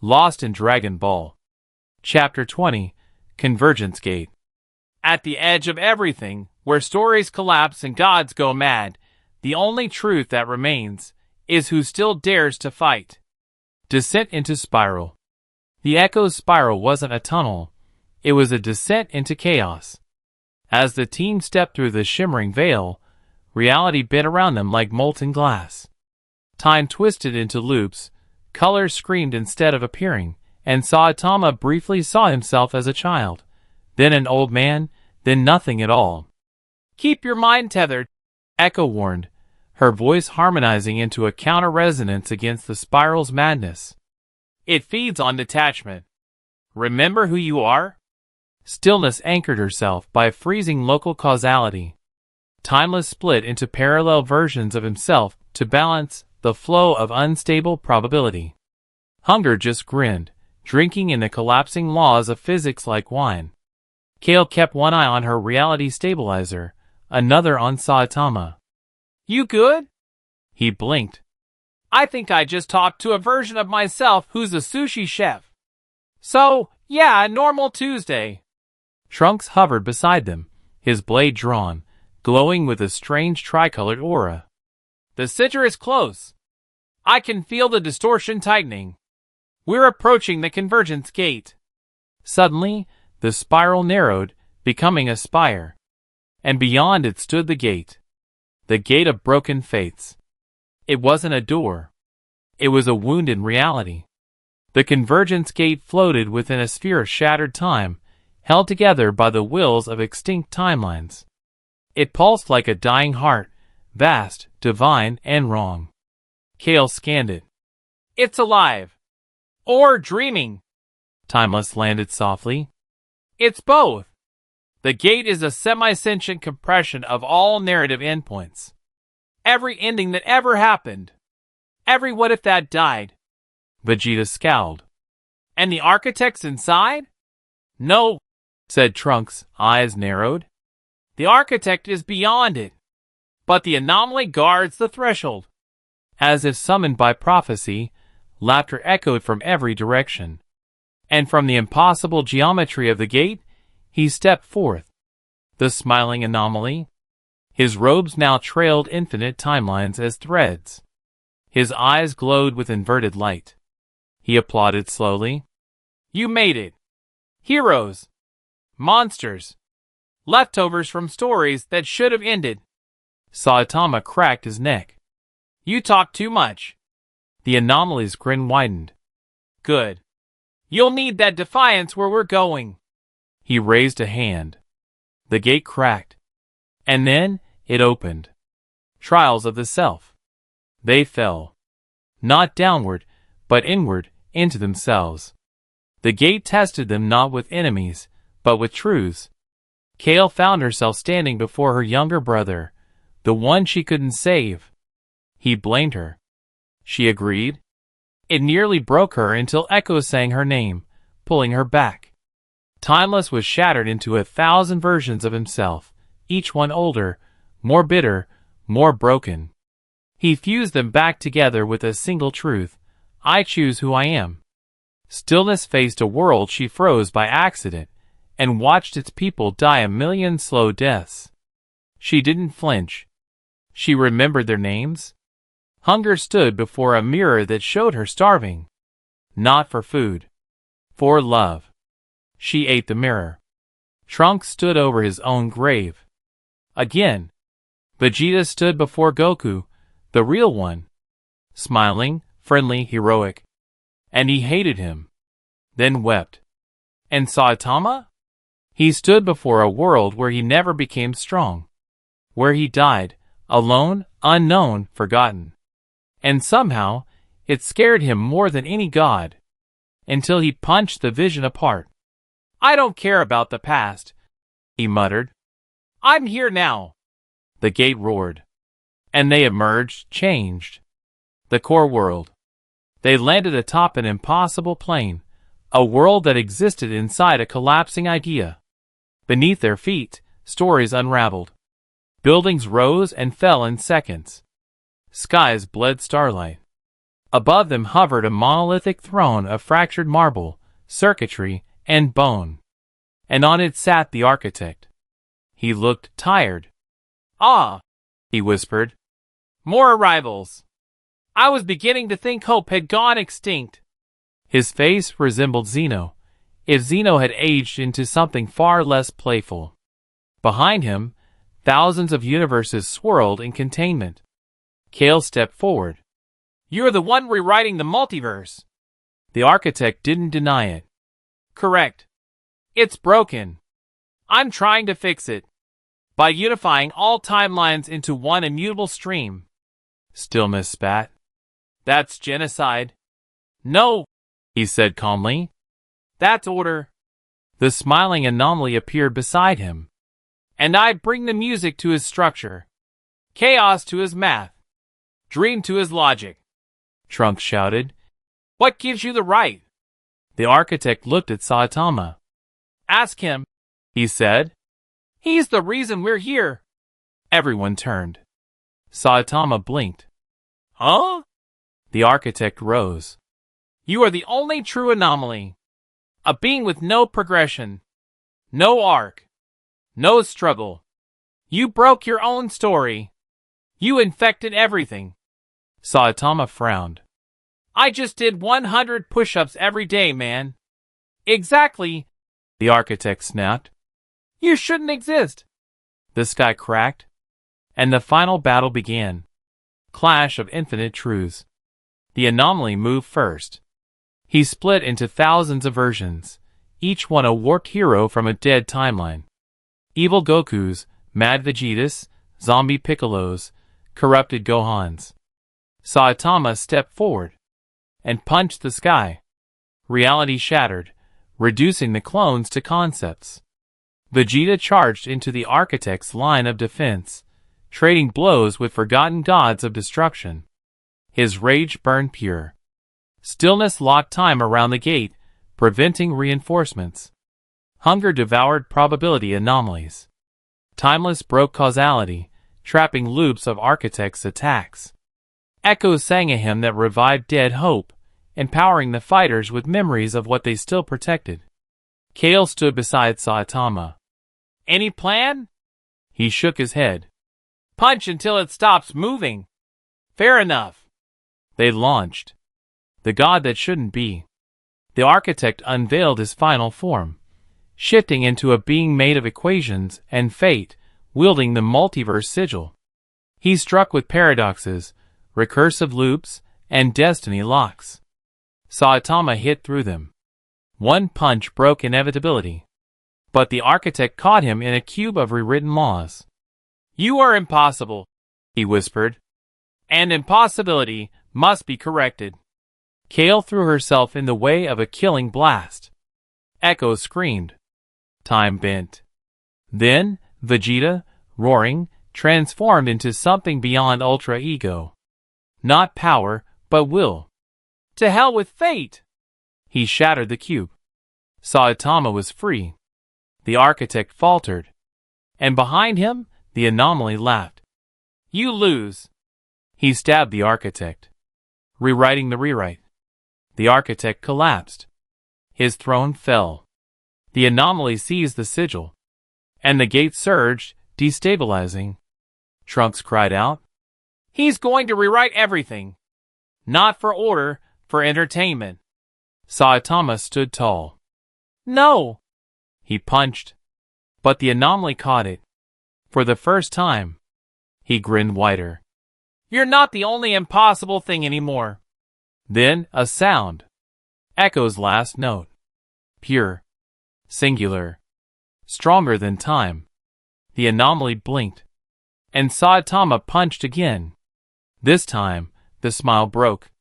Lost in Dragon Ball. Chapter 20, Convergence Gate. At the edge of everything, where stories collapse and gods go mad, the only truth that remains is who still dares to fight. Descent into Spiral. The Echo's spiral wasn't a tunnel, it was a descent into chaos. As the team stepped through the shimmering veil, reality bent around them like molten glass. Time twisted into loops, colors screamed instead of appearing, and Saitama briefly saw himself as a child, then an old man, then nothing at all. "Keep your mind tethered," Echo warned, her voice harmonizing into a counter-resonance against the spiral's madness. "It feeds on detachment. Remember who you are?" Stillness anchored herself by freezing local causality. Timeless split into parallel versions of himself to balance the flow of unstable probability. Hunger just grinned, drinking in the collapsing laws of physics like wine. Kale kept one eye on her reality stabilizer, another on Saitama. "You good?" He blinked. "I think I just talked to a version of myself who's a sushi chef. So, yeah, a normal Tuesday." Trunks hovered beside them, his blade drawn, glowing with a strange tricolored aura. "The center is close. I can feel the distortion tightening. We're approaching the Convergence Gate." Suddenly, the spiral narrowed, becoming a spire. And beyond it stood the gate. The gate of broken faiths. It wasn't a door. It was a wound in reality. The Convergence Gate floated within a sphere of shattered time, held together by the wills of extinct timelines. It pulsed like a dying heart, vast, divine, and wrong. Kale scanned it. "It's alive. Or dreaming." Timeless landed softly. "It's both. The gate is a semi-sentient compression of all narrative endpoints. Every ending that ever happened. Every what if that died." Vegeta scowled. "And the architects inside?" "No," said Trunks, eyes narrowed. "The architect is beyond it. But the anomaly guards the threshold." As if summoned by prophecy, laughter echoed from every direction. And from the impossible geometry of the gate, he stepped forth. The Smiling Anomaly. His robes now trailed infinite timelines as threads. His eyes glowed with inverted light. He applauded slowly. "You made it. Heroes. Monsters. Leftovers from stories that should have ended." Saitama cracked his neck. "You talk too much." The anomaly's grin widened. "Good. You'll need that defiance where we're going." He raised a hand. The gate cracked. And then it opened. Trials of the self. They fell. Not downward, but inward, into themselves. The gate tested them not with enemies, but with truths. Kale found herself standing before her younger brother, the one she couldn't save. He blamed her. She agreed. It nearly broke her until Echo sang her name, pulling her back. Timeless was shattered into 1,000 versions of himself, each one older, more bitter, more broken. He fused them back together with a single truth: I choose who I am. Stillness faced a world she froze by accident, and watched its people die a million slow deaths. She didn't flinch. She remembered their names. Hunger stood before a mirror that showed her starving. Not for food. For love. She ate the mirror. Trunks stood over his own grave. Again. Vegeta stood before Goku, the real one. Smiling, friendly, heroic. And he hated him. Then wept. And Saitama? He stood before a world where he never became strong. Where he died, alone, unknown, forgotten. And somehow, it scared him more than any god. Until he punched the vision apart. "I don't care about the past," he muttered. "I'm here now." The gate roared. And they emerged, changed. The core world. They landed atop an impossible plane, a world that existed inside a collapsing idea. Beneath their feet, stories unraveled. Buildings rose and fell in seconds. Skies bled starlight. Above them hovered a monolithic throne of fractured marble, circuitry, and bone. And on it sat the architect. He looked tired. "Ah," he whispered. "More arrivals. I was beginning to think hope had gone extinct." His face resembled Zeno, if Zeno had aged into something far less playful. Behind him, thousands of universes swirled in containment. Kale stepped forward. "You're the one rewriting the multiverse." The architect didn't deny it. "Correct. It's broken. I'm trying to fix it by unifying all timelines into one immutable stream." Stillness spat. "That's genocide." "No," he said calmly. "That's order." The Smiling Anomaly appeared beside him. "And I'd bring the music to his structure, chaos to his math, dream to his logic." Trunks shouted. "What gives you the right?" The architect looked at Saitama. "Ask him," he said. "He's the reason we're here." Everyone turned. Saitama blinked. "Huh?" The architect rose. "You are the only true anomaly. A being with no progression, no arc, no struggle. You broke your own story. You infected everything." Saitama frowned. "I just did 100 push-ups every day, man." "Exactly," the architect snapped. "You shouldn't exist." The sky cracked, and the final battle began. Clash of infinite truths. The anomaly moved first. He split into thousands of versions, each one a warped hero from a dead timeline. Evil Gokus, mad Vegetas, zombie Piccolos, corrupted Gohans. Saitama stepped forward and punched the sky. Reality shattered, reducing the clones to concepts. Vegeta charged into the architect's line of defense, trading blows with forgotten gods of destruction. His rage burned pure. Stillness locked time around the gate, preventing reinforcements. Hunger devoured probability anomalies. Timeless broke causality, trapping loops of architects' attacks. Echoes sang a hymn that revived dead hope, empowering the fighters with memories of what they still protected. Kale stood beside Saitama. "Any plan?" He shook his head. "Punch until it stops moving." "Fair enough." They launched. The god that shouldn't be. The architect unveiled his final form, shifting into a being made of equations and fate, wielding the multiverse sigil. He struck with paradoxes, recursive loops, and destiny locks. Saitama hit through them. One punch broke inevitability. But the architect caught him in a cube of rewritten laws. "You are impossible," he whispered. "And impossibility must be corrected." Kale threw herself in the way of a killing blast. Echo screamed. Time bent. Then, Vegeta, roaring, transformed into something beyond Ultra Ego. Not power, but will. "To hell with fate!" He shattered the cube. Saitama was free. The architect faltered. And behind him, the anomaly laughed. "You lose." He stabbed the architect. Rewriting the rewrite. The architect collapsed. His throne fell. The anomaly seized the sigil. And the gate surged, destabilizing. Trunks cried out. "He's going to rewrite everything. Not for order, for entertainment." Saitama stood tall. "No!" He punched. But the anomaly caught it. For the first time. He grinned wider. "You're not the only impossible thing anymore." Then, a sound. Echo's last note. Pure. Singular. Stronger than time. The anomaly blinked. And Saitama punched again. This time, the smile broke.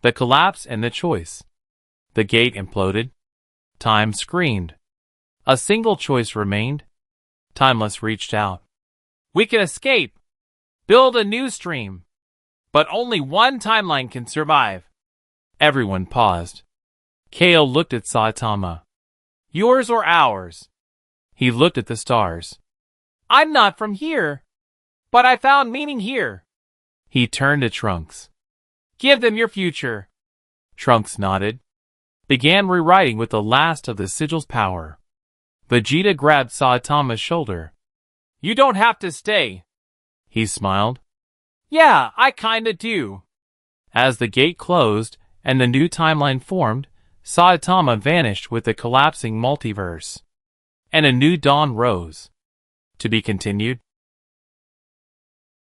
The collapse and the choice. The gate imploded. Time screamed. A single choice remained. Timeless reached out. "We can escape. Build a new stream. But only one timeline can survive." Everyone paused. Kale looked at Saitama. "Yours or ours?" He looked at the stars. "I'm not from here. But I found meaning here." He turned to Trunks. Give them your future. Trunks nodded. Began rewriting with the last of the sigil's power. Vegeta grabbed Saitama's shoulder. You don't have to stay. He smiled. Yeah, I kinda do. As the gate closed and the new timeline formed, Saitama vanished with the collapsing multiverse. And a new dawn rose. To be continued.